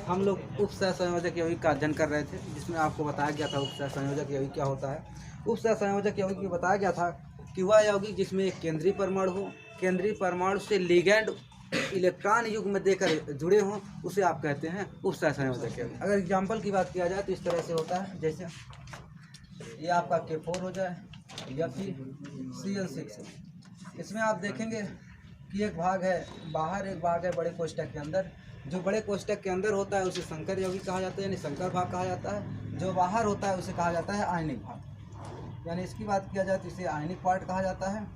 हम लोग उप सहसंयोजक यौगिक का अध्ययन कर रहे थे, जिसमें आपको बताया गया था उप सहसंयोजक यौगिक क्या होता है। उप सहसंयोजक यौगिक में बताया गया था कि वह यौगिक जिसमें एक केंद्रीय परमाणु हो, केंद्रीय परमाणु से लिगैंड इलेक्ट्रॉन युग्म में देकर जुड़े हों, उसे आप कहते हैं उप सहसंयोजक यौगिक। अगर एग्जाम्पल की बात किया जाए तो इस तरह से होता है, जैसे ये आपका K4 हो जाए या फिर Cl6। इसमें आप देखेंगे कि एक भाग है बाहर, एक भाग है बड़े कोष्ठक के अंदर। जो बड़े कोष्ठक के अंदर होता है उसे संकर यौगिक कहा जाता है, यानी संकर भाग कहा जाता है। जो बाहर होता है उसे कहा जाता है आयनिक भाग, यानी इसकी बात किया जाए तो इसे आयनिक पार्ट कहा जाता है,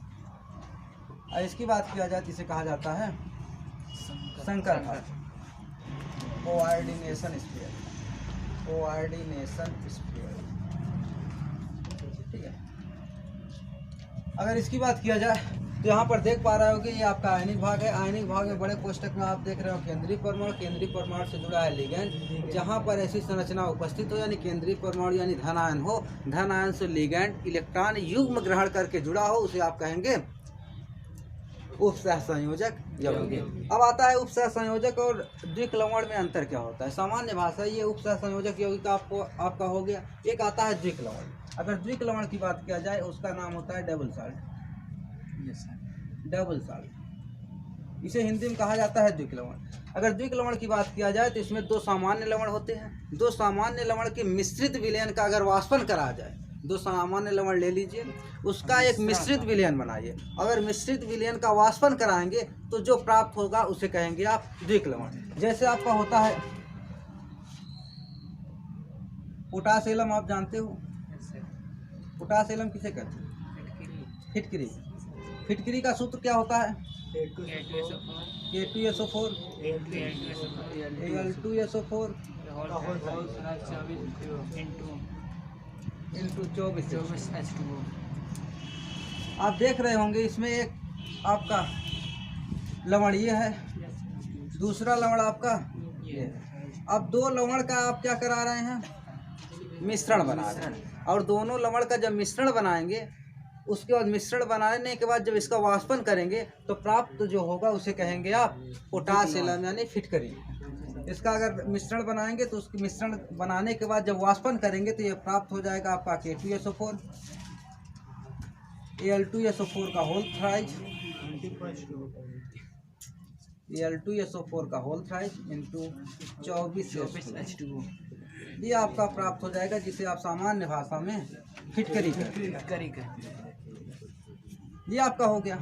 और इसकी बात किया जाए तो इसे कहा जाता है संकर भाग। कोऑर्डिनेशन स्फीयर, कोऑर्डिनेशन स्फीयर, ठीक है। अगर इसकी बात किया जाए तो यहाँ पर देख पा रहे हो कि ये आपका आयनिक भाग है। आयनिक भाग में बड़े कोष्ठक में आप देख रहे हो केंद्रीय परमाणु, केंद्रीय परमाणु से जुड़ा है लिगैंड। जहाँ पर ऐसी संरचना उपस्थित हो, यानी केंद्रीय परमाणु यानी धन आयन हो, धन आयन से लिगैंड इलेक्ट्रॉन युग्म ग्रहण करके जुड़ा हो, उसे आप कहेंगे उप सहसंयोजक यौगिक। अब आता है उप सहसंयोजक और द्विक्लवण में अंतर क्या होता है। सामान्य भाषा ये उप सहसंयोजक यौगिक आपका हो गया। एक आता है द्विक्लवण। अगर द्विक्लवण की बात किया जाए उसका नाम होता है डबल साल्ट, डबल साल्ट, इसे हिंदी में कहा जाता है द्विक्लवण। अगर द्विक्लवण की बात किया जाए तो इसमें दो सामान्य लवण होते हैं। दो सामान्य लवण के मिश्रित विलयन का अगर वाष्पन करा जाए, दो सामान्य लवण ले लीजिए, उसका एक मिश्रित विलयन बनाइए। अगर मिश्रित विलयन का वाष्पन कराएंगे तो जो प्राप्त होगा उसे कहेंगे आप द्विक्लवण। जैसे आपका होता है पोटासियम, आप जानते हो पोटासियम किसे कहते हैं? फिटकरी। फिटकरी का सूत्र क्या होता है? K2SO4 Al2SO4 into 24 H2O। आप देख रहे होंगे इसमें एक आपका लवण ये है, दूसरा लवण आपका ये है। अब दो लवण का आप क्या करा रहे हैं? मिश्रण बना रहे हैं। और दोनों लवण का जब मिश्रण बनाएंगे, उसके बाद मिश्रण बनाने के बाद जब इसका वाष्पन करेंगे तो प्राप्त जो होगा उसे कहेंगे आप पोटासियम यानी फिटकरी। इसका अगर मिश्रण बनाएंगे तो उसके मिश्रण बनाने के बाद जब वाष्पन करेंगे तो ये प्राप्त हो जाएगा आपका K2SO4 Al2SO4 का होल थ्राइज, Al2SO4 का होल थ्राइज इंटू 24 H2O। ये आपका प्राप्त हो जाएगा, जिसे आप सामान्य भाषा में फिटकरी कहते हैं। ये आपका हो गया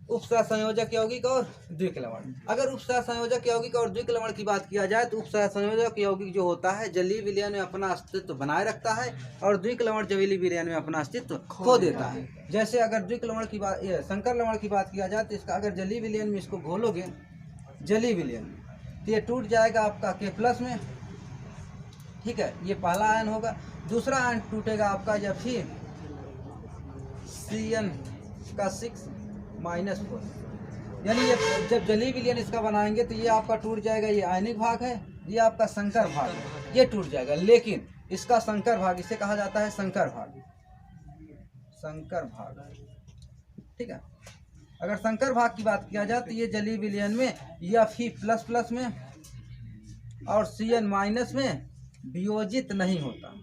उप सहसंयोजक यौगिक और द्विक्लवण। अगर उप सहसंयोजक यौगिक और द्विक्लवण की बात किया जाए तो उप सहसंयोजक यौगिक जो होता है जलीय विलयन में अपना अस्तित्व बनाए रखता है, और द्विक्लवण जलीय विलयन में अपना अस्तित्व खो देता है। जैसे अगर द्विक्लवण की बात, संकर लवण की बात किया जाए तो इसका अगर जलीय विलयन में इसको घोलोगे, जलीय विलयन में, तो ये टूट जाएगा आपका K+ में, ठीक है। ये पहला आयन होगा। दूसरा आयन टूटेगा आपका या फिर CN6-4, यानी ये जब जलीय विलयन इसका बनाएंगे तो ये आपका टूट जाएगा। ये आयनिक भाग है, ये आपका संकर भाग है, ये टूट जाएगा। लेकिन इसका संकर भाग, इसे कहा जाता है संकर भाग, संकर भाग, ठीक है। अगर संकर भाग की बात किया जाए तो ये जलीय विलयन में Fe++ में और Cn- में वियोजित नहीं होता।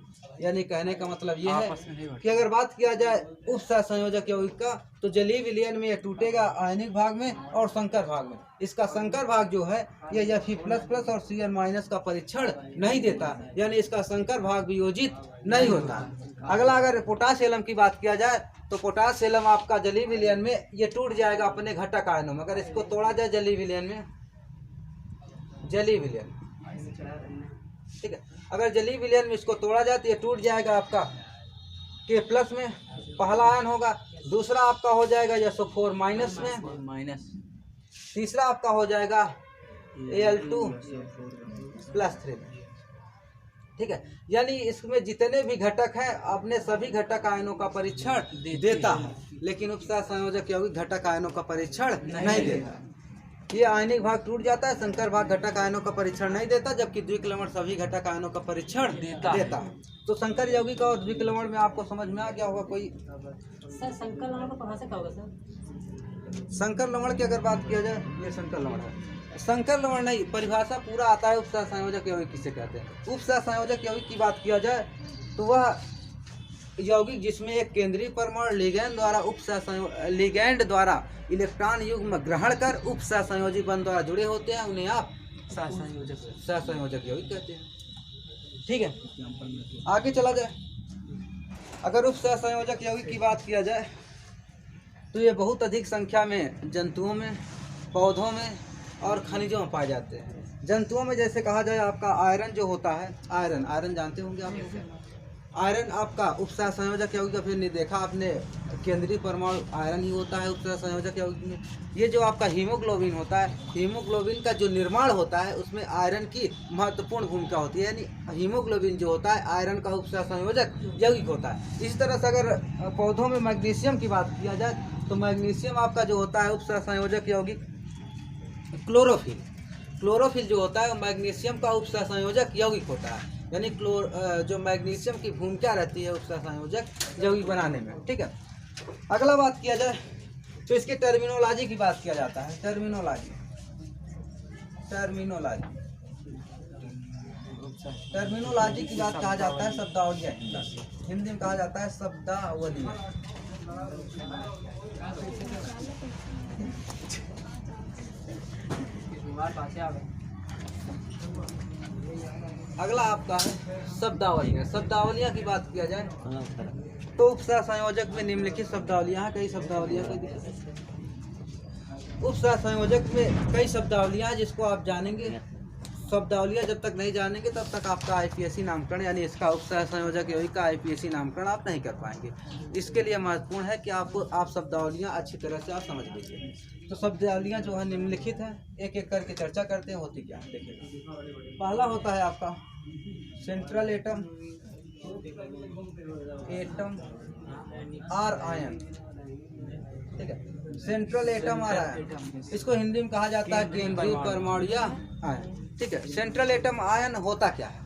यानी कहने का मतलब ये है कि अगर बात किया जाए उप सहसंयोजक यौगिक का तो जलीय विलयन में ये टूटेगा आयनिक भाग में और संकर भाग में। इसका संकर भाग जो है ये Fe++ और Cn- का परीक्षण नहीं देता, यानी इसका संकर भाग वियोजित नहीं होता। अगला अगर पोटासियम की बात किया जाए तो पोटासियम आपका जलीय विलयन में ये टूट जाएगा अपने घटक आयनों में। अगर इसको तोड़ा जाए जलीय विलयन में, जलीय विलयन, ठीक है, अगर जलीय विलयन में इसको तोड़ा जाए तो ये टूट जाएगा आपका K+ में, पहला आयन होगा। दूसरा आपका हो जाएगा SO4- में, तीसरा आपका हो जाएगा Al2+3 में, ठीक है। यानी इसमें जितने भी घटक हैं अपने सभी घटक आयनों का परीक्षण देता है, लेकिन उप सहसंयोजक यौगिक घटक आयनों का परीक्षण नहीं देता। ये आयनिक भाग टूट जाता है, संकर भाग घटक आयनों का परीक्षण नहीं देता, जबकि द्विक्लवण सभी घटक आयनों का परीक्षण देता है। तो संकर यौगिक और द्विक्लवण में आपको समझ में आ गया होगा। कोई सर संकर लवण को कहाँ से कहोगे सर? संकर लवण की अगर बात किया जाए, ये संकर लवण है, संकर लवण नहीं, परिभाषा पूरा आता है उपसह संयोजक यौगिक किसे कहते हैं। उपसह संयोजक यौगिक की बात किया जाए तो वह यौगिक जिसमें एक केंद्रीय परमाणु लिगैंड द्वारा इलेक्ट्रॉन युग्म ग्रहण कर उपसह संयोजी बंध द्वारा जुड़े होते हैं, उन्हें आप सहसंयोजक यौगिक कहते हैं। ठीक है, आगे चला जाए। अगर उपसह संयोजक यौगिक की बात किया जाए तो ये बहुत अधिक संख्या में जंतुओं में, पौधों में और खनिजों में पाए जाते हैं। जंतुओं में जैसे कहा जाए आपका आयरन जो होता है, आयरन जानते होंगे आप लोग। आयरन आपका उपसह संयोजक यौगिक, फिर नहीं देखा आपने, केंद्रीय परमाणु आयरन ही होता है उपसह संयोजक यौगिक में। ये जो आपका हीमोग्लोबिन होता है, हीमोग्लोबिन का जो निर्माण होता है उसमें आयरन की महत्वपूर्ण भूमिका होती है, यानी हीमोग्लोबिन जो होता है आयरन का उपसह संयोजक यौगिक होता है। इसी तरह से अगर पौधों में मैग्नीशियम की बात किया जाए तो मैग्नीशियम आपका जो होता है उपसह संयोजक यौगिक। क्लोरोफिल जो होता है वो मैग्नीशियम का उपसह संयोजक यौगिक होता है, यानी जो मैग्नीशियम की भूमिका रहती है उपसह संयोजक यौगिक बनाने में। ठीक है, अगला बात किया जाए तो इसकी टर्मिनोलॉजी की बात किया जाता है। टर्मिनोलॉजी की बात कहा जाता है शब्दावलियाँ, हिंदी में कहा जाता है शब्दावलियाँ। अगला आपका है शब्दावलियाँ। शब्दावलियाँ की बात किया जाए तो उपसह संयोजक में निम्नलिखित शब्दावलियाँ, कई शब्दावलियाँ उपसह संयोजक में कई शब्दावलियाँ जिसको आप जानेंगे। शब्दावलियाँ जब तक नहीं जानेंगे तब तक आपका आईपीएससी नामकरण, यानी इसका उपसह संयोजक यौगिक का आईपीएससी नामकरण आप नहीं कर पाएंगे। इसके लिए महत्वपूर्ण है कि आप शब्दावलियाँ अच्छी तरह से आप समझ लीजिए। तो शब्दावलियाँ जो है निम्नलिखित है, एक एक करके चर्चा करते हैं। होती क्या देखिए, पहला होता है आपका सेंट्रल एटम आर आयन। ठीक है, सेंट्रल एटम आर आयन, इसको हिंदी में कहा जाता है केंद्रीय परमाणु या आयन। ठीक है, सेंट्रल एटम आयन होता क्या है।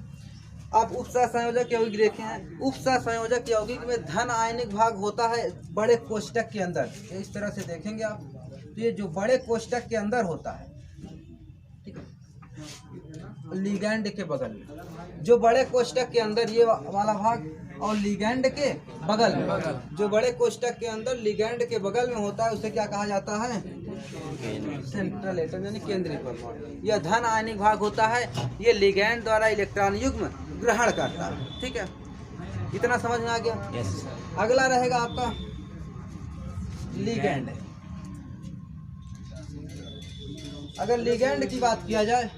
आप उपसह संयोजक यौगिक देखे हैं, उपसह संयोजक यौगिक में धन आयनिक भाग होता है बड़े कोष्टक के अंदर। इस तरह से देखेंगे आप, तो ये जो बड़े कोष्टक के अंदर होता है, ठीक है, लिगैंड के बगल में, जो बड़े कोष्टक के अंदर ये वाला भाग, और लिगैंड के बगल में, जो बड़े कोष्टक के अंदर लिगैंड के बगल में होता है उसे क्या कहा जाता है, सेंट्रल एटम, यानी केंद्रीय परमाणु। यह धन आयनिक भाग होता है, ये लिगैंड द्वारा इलेक्ट्रॉन युग्म ग्रहण करता है। ठीक है, इतना समझ में आ गया। अगला रहेगा आपका लिगैंड। अगर लिगैंड की बात किया जाए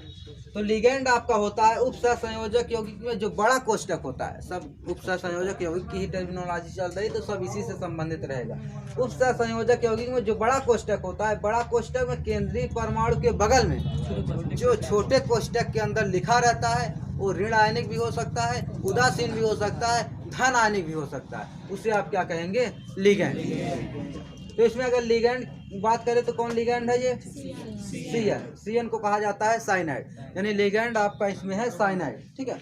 तो लिगैंड आपका होता है उपसह संयोजक यौगिक में जो बड़ा कोष्टक होता है। सब उपसह संयोजक यौगिक की ही टर्मिनोलॉजी चल रही, तो सब इसी से संबंधित रहेगा। उपसह संयोजक यौगिक में जो बड़ा कोष्टक होता है, बड़ा कोष्टक में केंद्रीय परमाणु के बगल में जो छोटे कोष्टक के अंदर लिखा रहता है, वो ऋण आयनिक भी हो सकता है, उदासीन भी हो सकता है, धन आयनिक भी हो सकता है, उसे आप क्या कहेंगे, लिगैंड। तो इसमें अगर लिगैंड बात करें तो कौन लिगैंड है, ये सीएन को कहा जाता है साइनाइड, यानी लिगैंड आपका इसमें है साइनाइड। ठीक है,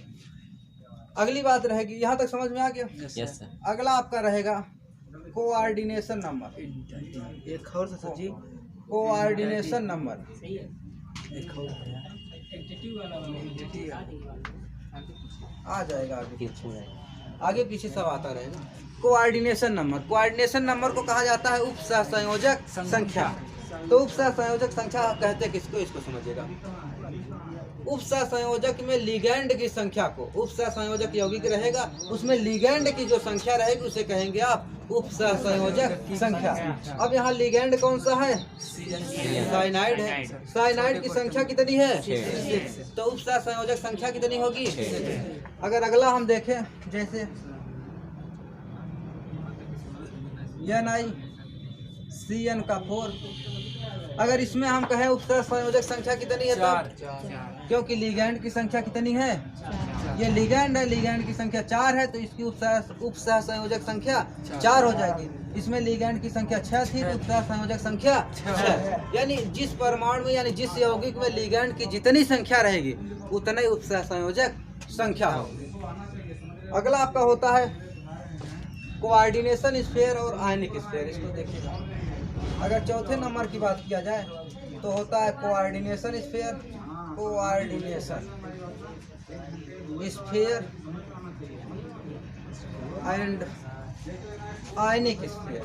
अगली बात रहेगी, यहाँ तक समझ में आ गया। yes, अगला आपका रहेगा कोऑर्डिनेशन नंबर। एक और सर जी, कोऑर्डिनेशन नंबर आ जाएगा, आगे पीछे सब आता रहेगा। कोऑर्डिनेशन नंबर को कहा जाता है उपसह संयोजक संख्या। तो उपसह संयोजक संख्या कहते हैं किसको, इसको समझिएगा। उपसह संयोजक में लिगैंड की संख्या को, उपसह संयोजक यौगिक रहेगा उसमें लिगैंड की जो संख्या रहेगी उसे कहेंगे आप उपसह संयोजक संख्या। अब यहाँ लिगैंड कौन सा है, साइनाइड है। साइनाइड की संख्या कितनी है, 6। तो उपसह संयोजक संख्या कितनी होगी, 6। अगर अगला हम देखें, जैसे NiCN का 4, अगर इसमें हम कहें उपसह संयोजक संख्या कितनी है, 4, क्योंकि लिगैंड की संख्या कितनी है, ये लिगैंड है, लिगैंड की संख्या 4 है, तो इसकी उपसह संयोजक संख्या 4 हो जाएगी। इसमें लिगैंड की संख्या 6 थी, तो उपसह संयोजक संख्या 6। यानी जिस परमाणु में, यानी जिस यौगिक में लिगैंड की जितनी संख्या रहेगी उतना ही उपसह संयोजक संख्या होगी। अगला आपका होता है कोऑर्डिनेशन स्फीयर और आयनिक स्फीयर। इसको देखिएगा, अगर चौथे नंबर की बात किया जाए तो होता है coordination sphere, coordination sphere and ionic sphere.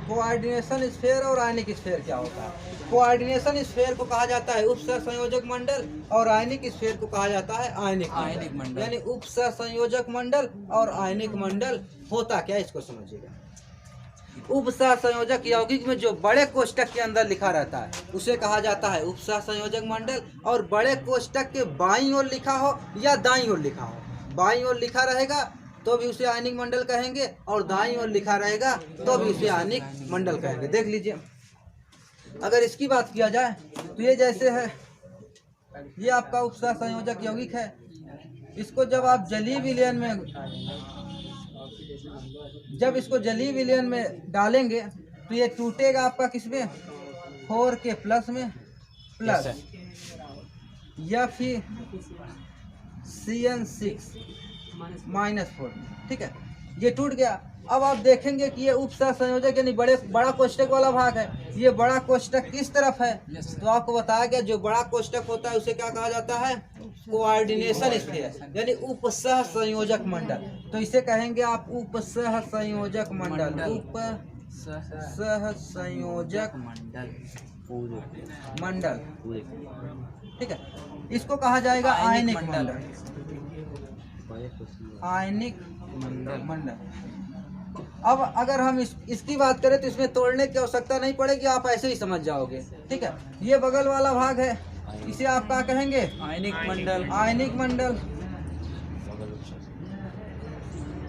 Coordination sphere और आयनिक स्फीयर क्या होता है? कोऑर्डिनेशन स्फीयर को कहा जाता है उपसहसंयोजक मंडल और आयनिक स्फीयर को कहा जाता है आयनिक मंडल। यानी उपसहसंयोजक मंडल और आयनिक मंडल होता क्या, इसको समझिएगा। उपसहसंयोजक यौगिक में जो बड़े कोष्टक के अंदर लिखा रहता है उसे कहा जाता है उपसहसंयोजक मंडल, और बड़े कोष्टक के बाईं ओर लिखा हो या दाईं ओर लिखा हो, बाईं ओर लिखा रहेगा तो भी उसे आयनिक मंडल कहेंगे, और दाईं ओर लिखा रहेगा तो भी उसे आयनिक मंडल कहेंगे। देख लीजिए, अगर इसकी बात किया जाए तो ये जैसे है, ये आपका उपसहसंयोजक यौगिक है। इसको जब आप जलीय विलयन में, जब इसको जलीय विलयन में डालेंगे तो ये टूटेगा आपका किसमें, 4 के प्लस में, प्लस या फिर CN6 -4, ठीक है, ये टूट गया। अब आप देखेंगे कि ये उपसहसंयोजक यानी बड़ा कोष्टक वाला भाग है, ये बड़ा कोष्टक किस तरफ है, तो आपको बताया गया जो बड़ा कोष्टक होता है उसे क्या कहा जाता है, कोऑर्डिनेशन स्फीयर यानी उपसहसंयोजक मंडल। तो इसे कहेंगे आप उपसहसंयोजक मंडल, उपसहसंयोजक मंडल, ठीक है। इसको कहा जाएगा आयनिक मंडल, आयनिक मंडल। अब अगर हम इसकी बात करें तो इसमें तोड़ने की आवश्यकता नहीं पड़ेगी, आप ऐसे ही समझ जाओगे, ठीक है। ये बगल वाला भाग है, इसे आप क्या कहेंगे, आयनिक मंडल, आयनिक मंडल।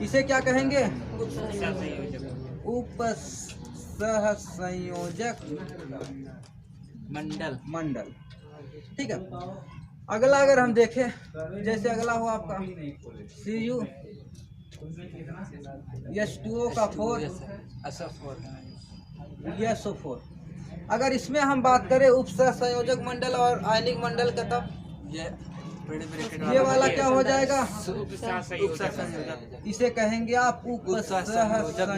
इसे क्या कहेंगे, उपसहसंयोजक मंडल, मंडल, ठीक है। अगला अगर हम देखें, जैसे अगला हुआ आपका CuH2O का 4 SO4। अगर इसमें हम बात करें उपसहसंयोजक मंडल और आयनिक मंडल का, तब ये वाला क्या हो जाएगा, इसे कहेंगे आप उपसहसंयोजक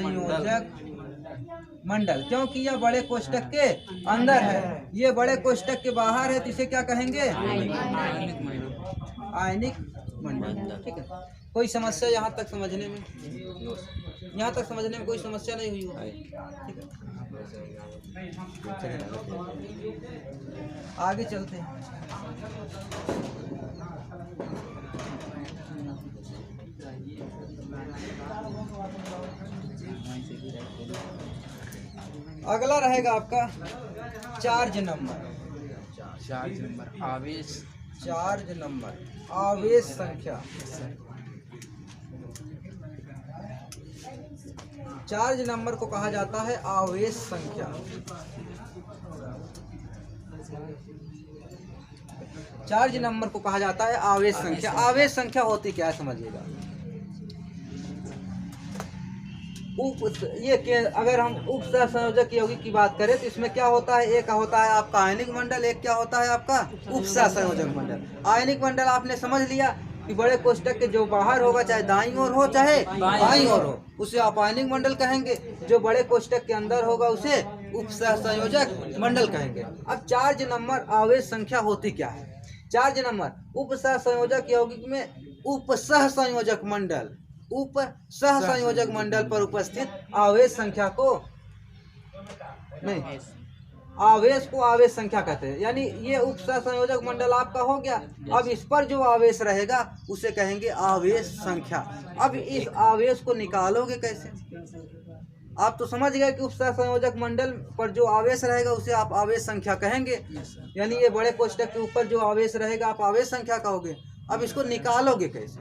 मंडल, क्योंकि यह बड़े कोष्टक के अंदर है, ये बड़े कोष्टक के बाहर है, तो इसे क्या कहेंगे, आयनिक मंडल, ठीक है। कोई समस्या यहाँ तक समझने में, यहाँ तक समझने में कोई समस्या नहीं हुई हो, ठीक है। आगे चलते हैं। अगला रहेगा आपका चार्ज नंबर, आवेश, चार्ज नंबर, आवेश संख्या। चार्ज नंबर को कहा जाता है आवेश संख्या। चार्ज नंबर को कहा जाता है आवेश संख्या। आवेश संख्या होती क्या है समझिएगा। ये अगर हम उपसहसंयोजक यौगिक की बात करें तो इसमें क्या होता है, एक होता है आपका आयनिक मंडल, एक क्या होता है आपका उपसहसंयोजक मंडल। आयनिक मंडल आपने समझ लिया कि बड़े कोष्टक के जो बाहर होगा, चाहे दाईं ओर हो चाहे बाईं ओर हो, उसे आप आयनिक मंडल कहेंगे। जो बड़े कोष्टक के अंदर होगा उसे उपसहसंयोजक मंडल कहेंगे। अब चार्ज नंबर आवेश संख्या होती क्या है। चार्ज नंबर उपसहसंयोजक यौगिक में उपसहसंयोजक मंडल, उपसहसंयोजक मंडल पर उपस्थित आवेश संख्या को, नहीं, आवेश को आवेश संख्या कहते हैं। यानी ये उपसहसंयोजक मंडल आपका हो गया। अब इस पर जो आवेश रहेगा उसे कहेंगे आवेश संख्या। अब इस आवेश को निकालोगे कैसे, आप तो समझ गए कि उपसहसंयोजक मंडल पर जो आवेश रहेगा उसे आप आवेश संख्या कहेंगे। यानी ये बड़े कोष्टक के ऊपर जो आवेश रहेगा आप आवेश संख्या कहोगे। अब इसको निकालोगे कैसे।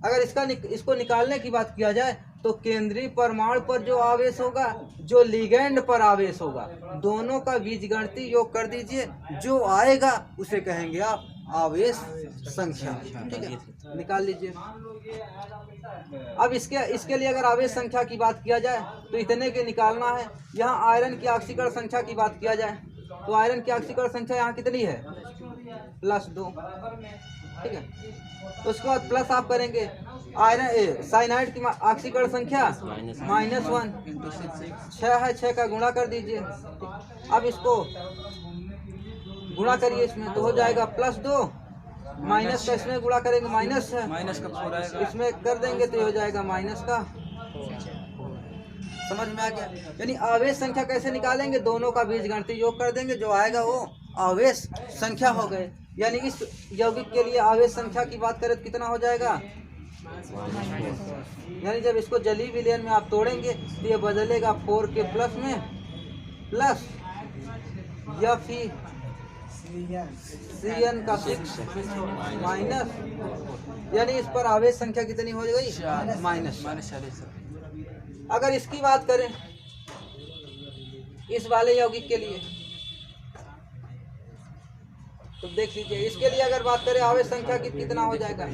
अगर इसको निकालने की बात किया जाए तो केंद्रीय परमाणु पर जो आवेश होगा, जो लिगैंड पर आवेश होगा, दोनों का बीजगणितीय योग कर दीजिए, जो आएगा उसे कहेंगे आप आवेश संख्या। ठीक है, निकाल लीजिए। अब इसके लिए अगर आवेश संख्या की बात किया जाए तो इतने के निकालना है। यहाँ आयरन की ऑक्सीकरण संख्या की बात किया जाए तो आयरन की ऑक्सीकरण संख्या यहाँ कितनी है, +2। ठीक है, तो उसके बाद प्लस आप करेंगे आयरन साइनाइड की ऑक्सीकरण संख्या -1 6 है, 6 का गुणा कर दीजिए। अब इसको गुणा करिए इसमें तो हो जाएगा +2 माइनस का इसमें गुणा करेंगे माइनस है, माइनस का 4 आएगा, इसमें कर देंगे तो हो जाएगा माइनस का। समझ में आ गया? यानी आवेश संख्या कैसे निकालेंगे, दोनों का बीजगणितीय योग कर देंगे, जो आएगा वो आवेश संख्या हो गए। यानी इस यौगिक के लिए आवेश संख्या की बात करें तो कितना हो जाएगा, यानी जब इसको जलीय विलयन में आप तोड़ेंगे तो ये बदलेगा 4 के प्लस में प्लस या फिर CN का 6 माइनस, यानी इस पर आवेश संख्या कितनी हो गई, -40। अगर इसकी बात करें इस वाले यौगिक के लिए तो देख लीजिए, इसके लिए अगर बात करें आवेश संख्या की कितना हो जाएगा,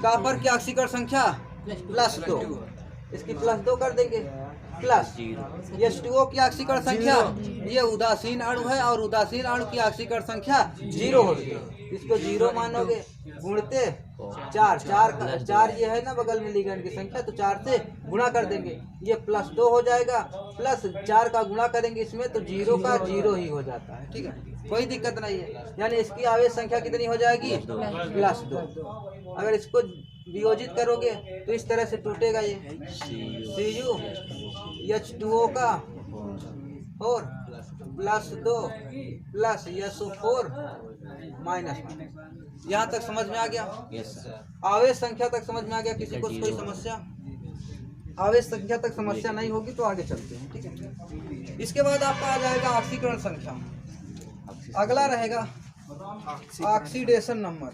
कॉपर की ऑक्सीकरण संख्या +2, इसकी +2 कर देंगे प्लस H2O की ऑक्सीकरण संख्या, ये उदासीन अणु है और उदासीन अणु की ऑक्सीकरण संख्या 0 होगी, इसको 0 मानोगे, गुणते 4 ये है ना बगल में लिगैंड की संख्या, तो 4 से गुणा कर देंगे, ये +2 हो जाएगा, प्लस 4 का गुणा करेंगे इसमें तो 0 का 0 ही हो जाता है। ठीक है, कोई दिक्कत नहीं है। यानी इसकी आवेश संख्या कितनी हो जाएगी, +2। अगर इसको वियोजित करोगे तो इस तरह से टूटेगा, ये Cu H2O का 4 +2 प्लस SO4 -1। यहाँ तक समझ में आ गया? आवेश संख्या तक समझ में आ गया? किसी को कोई समस्या? आवेश संख्या तक समस्या नहीं होगी तो आगे चलते हैं। ठीक है, इसके बाद आपका आ जाएगा ऑक्सीकरण संख्या। अगला रहेगा ऑक्सीडेशन नंबर।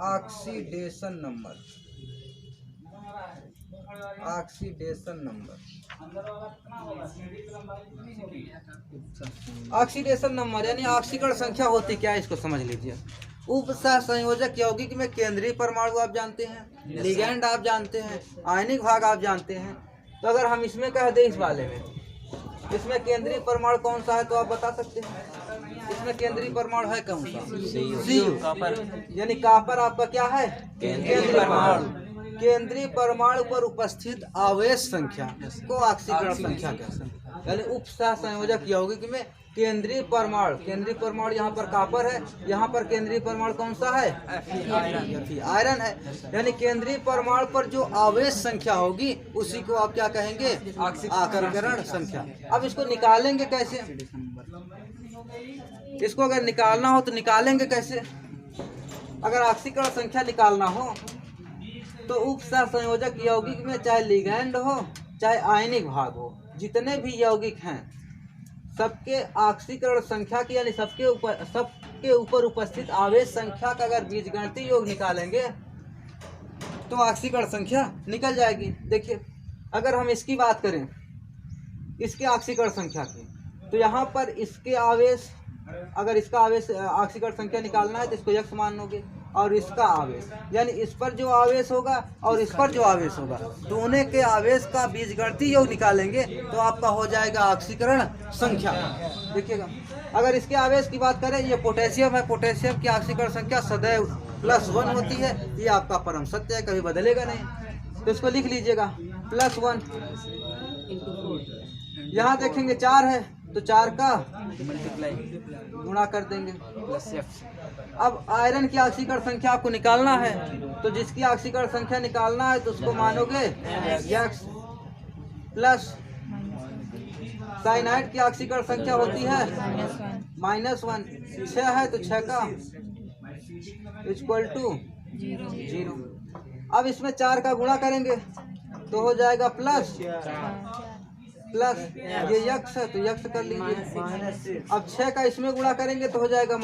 ऑक्सीडेशन नंबर यानी ऑक्सीकरण संख्या होती क्या है, इसको समझ लीजिए। उपसह संयोजक यौगिक में केंद्रीय परमाणु आप जानते हैं, लिगैंड आप जानते हैं, आयनिक भाग आप जानते हैं। तो अगर हम इसमें कह दें इस वाले में, इसमें केंद्रीय परमाणु कौन सा है तो आप बता सकते हैं? इसमें केंद्रीय परमाणु है कौन सा? Cu। यानी कॉपर आपका क्या है, केंद्रीय परमाणु। केंद्रीय परमाणु पर उपस्थित आवेश संख्या को ऑक्सीकरण संख्या कहते हैं। यानी उपसह संयोजक यौगिक में केंद्रीय परमाणु यहाँ पर कॉपर है, यहाँ पर केंद्रीय परमाणु कौन सा है, आयरन है। यानी केंद्रीय परमाणु पर जो आवेश संख्या होगी उसी को आप क्या कहेंगे, ऑक्सीकरण संख्या। अब इसको निकालेंगे कैसे, इसको अगर निकालना हो तो निकालेंगे कैसे? अगर ऑक्सीकरण संख्या निकालना हो तो उपसह संयोजक यौगिक में चाहे लिगैंड हो चाहे आयनिक भाग हो, जितने भी यौगिक हैं सबके ऑक्सीकरण संख्या की यानी सबके ऊपर उपस्थित आवेश संख्या का अगर बीजगणितीय योग निकालेंगे तो ऑक्सीकरण संख्या निकल जाएगी। देखिए, अगर हम इसकी बात करें, इसके ऑक्सीकरण संख्या की, तो यहाँ पर इसके आवेश, अगर इसका आवेश ऑक्सीकरण संख्या निकालना है तो इसको x मानोगे, और इसका आवेश यानी इस पर जो आवेश होगा और इस पर जो आवेश होगा, दोनों के आवेश का बीजगणितीय योग निकालेंगे तो आपका हो जाएगा ऑक्सीकरण संख्या। देखिएगा, अगर इसके आवेश की बात करें, ये पोटेशियम है, पोटेशियम की ऑक्सीकरण संख्या सदैव +1 होती है, ये आपका परम सत्य है, कभी बदलेगा नहीं। तो इसको लिख लीजिएगा +1। यहाँ देखेंगे 4 है तो 4 का गुणा कर देंगे। अब आयरन की ऑक्सीकरण संख्या आपको निकालना है, तो जिसकी ऑक्सीकरण संख्या निकालना है तो उसको मानोगे x प्लस साइनाइड की ऑक्सीकरण संख्या होती है -1। 6 है तो 6 का =0। अब इसमें 4 का गुणा करेंगे तो हो जाएगा प्लस ये x है तो x कर लीजिए। अब 6 का इसमें गुणा करेंगे तो हो जाएगा -=।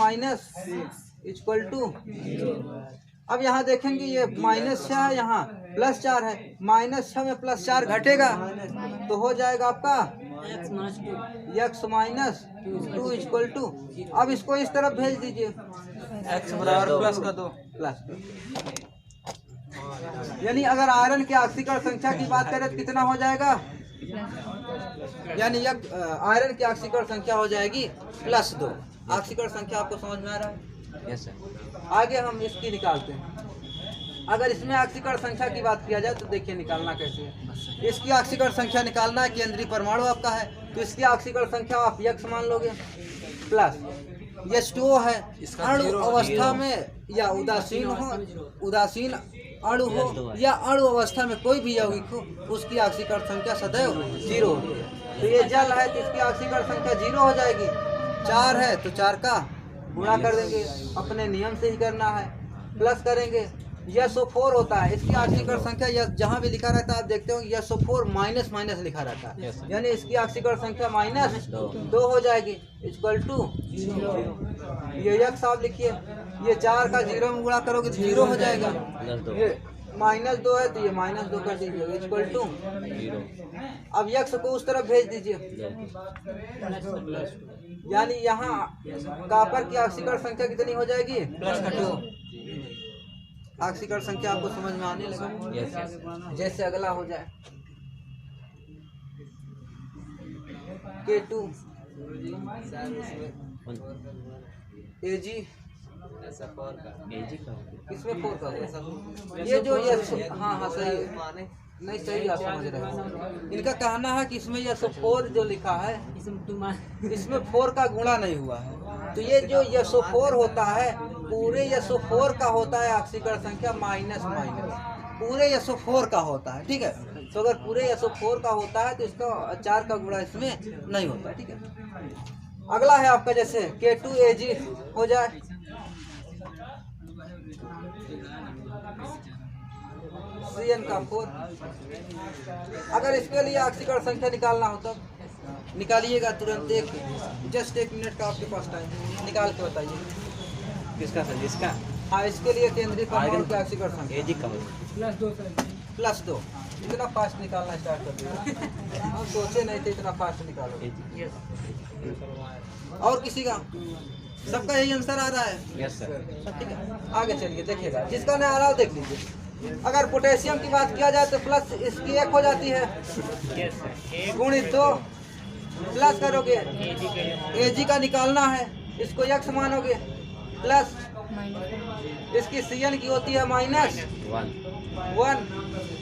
अब यहाँ देखेंगे ये -6 है, यहाँ +4 है, -6 में +4 घटेगा तो हो जाएगा आपका x -2 =। अब इसको इस तरफ भेज दीजिए, x बराबर +2। यानी अगर आयरन के ऑक्सीकरण संख्या की बात करें तो कितना हो जाएगा, यानी आयरन की ऑक्सीकरण संख्या हो जाएगी +2। ऑक्सीकरण संख्या आपको समझ में आ रहा है? Yes sir. आगे हम इसकी निकालते हैं। अगर इसमें ऑक्सीकरण संख्या की बात किया जाए तो देखिए निकालना कैसे है। इसकी ऑक्सीकरण संख्या निकालना है, केंद्रीय परमाणु आपका है तो इसकी ऑक्सीकरण संख्या आप यक्स मान लोगे प्लस H2O है। अणु अवस्था में या उदासीन अणु हो या अणु अवस्था में कोई भी यौगिक हो उसकी ऑक्सीकरण संख्या सदैव 0 होती है। तो ये जल है तो इसकी ऑक्सीकरण संख्या 0 हो जाएगी। 4 है तो 4 का गुणा कर देंगे, अपने नियम से ही करना है, प्लस करेंगे। SO4 होता है, इसकी ऑक्सीकरण संख्या जहाँ भी लिखा रहता है आप देखते हो SO4 माइनस माइनस लिखा रहता है, यानी इसकी ऑक्सीकरण संख्या -2 हो जाएगी इक्वल टू 0। ये यक्स आप लिखिए, ये 4 का 0 में गुणा करोगे तो 0 हो जाएगा। ये -2 है तो ये -2 कर दीजिए इक्वल टू 0। अब यक्स को उस तरफ भेज दीजिए, यानी यहाँ कॉपर की ऑक्सीकरण संख्या कितनी हो जाएगी +2। ऑक्सीकरण संख्या आपको समझ में आने लगा। जैसे अगला हो जाए K2 Ag, इसमें 4 का ये जो हाँ सही है, नहीं सही आप समझ रहे हैं। इनका कहना है कि इसमें SO4 जो लिखा है इसमें 4 का गुणा नहीं हुआ है, तो ये जो SO4 होता है पूरे SO4 का होता है ऑक्सीकरण संख्या माइनस पूरे SO4 का होता है, ठीक है। तो अगर पूरे SO4 का होता है तो इसका 4 का गुणा इसमें नहीं होता, ठीक है। अगला है आपका जैसे K2 Ag हो जाए, CN का 4। अगर इसके लिए ऑक्सीकरण संख्या निकालना हो तब निकालिएगा तुरंत, जस्ट 1 मिनट का आपके पास टाइम, निकाल के बताइए। किसका सर? इसका? हाँ, इसके लिए केंद्रीय परमाणु की ऑक्सीकरण संख्या Ag का +2। इतना फास्ट निकालना स्टार्ट कर दिया, हम सोचे नहीं थे इतना फास्ट निकालो। और किसी का? सबका यही आंसर आ रहा है? Yes sir. ठीक है, आगे चलिए देखिएगा, जिसका नहीं आ रहा हो देख लीजिए। अगर पोटेशियम की बात किया जाए तो प्लस इसकी 1 हो जाती है गुणित 2 प्लस करोगे Ag का निकालना है, इसको यक्स मानोगे प्लस इसकी CN की होती है -1।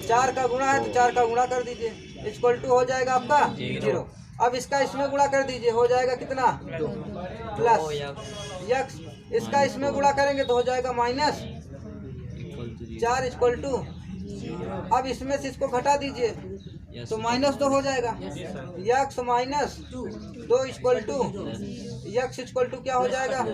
4 का गुणा है तो 4 का गुणा कर दीजिए इक्वल टू हो जाएगा आपका 0। अब इसका इसमें गुणा कर दीजिए, हो जाएगा कितना प्लस यक्स, इसका इसमें गुणा करेंगे तो हो जाएगा -4 इक्वल टू, अब इसमें से इसको घटा दीजिए तो -2 हो जाएगा। X -2 equal to x equal to क्या हो जाएगा,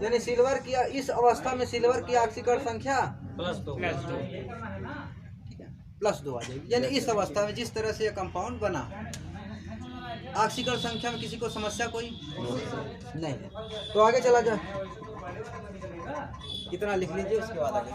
यानी सिल्वर की इस अवस्था में सिल्वर की ऑक्सीकरण संख्या +2 आ जाएगी, यानी इस अवस्था में जिस तरह से यह कंपाउंड बना। ऑक्सीकरण संख्या में किसी को समस्या कोई नहीं है, तो आगे चला जाए, कितना लिख लीजिए उसके बाद आगे।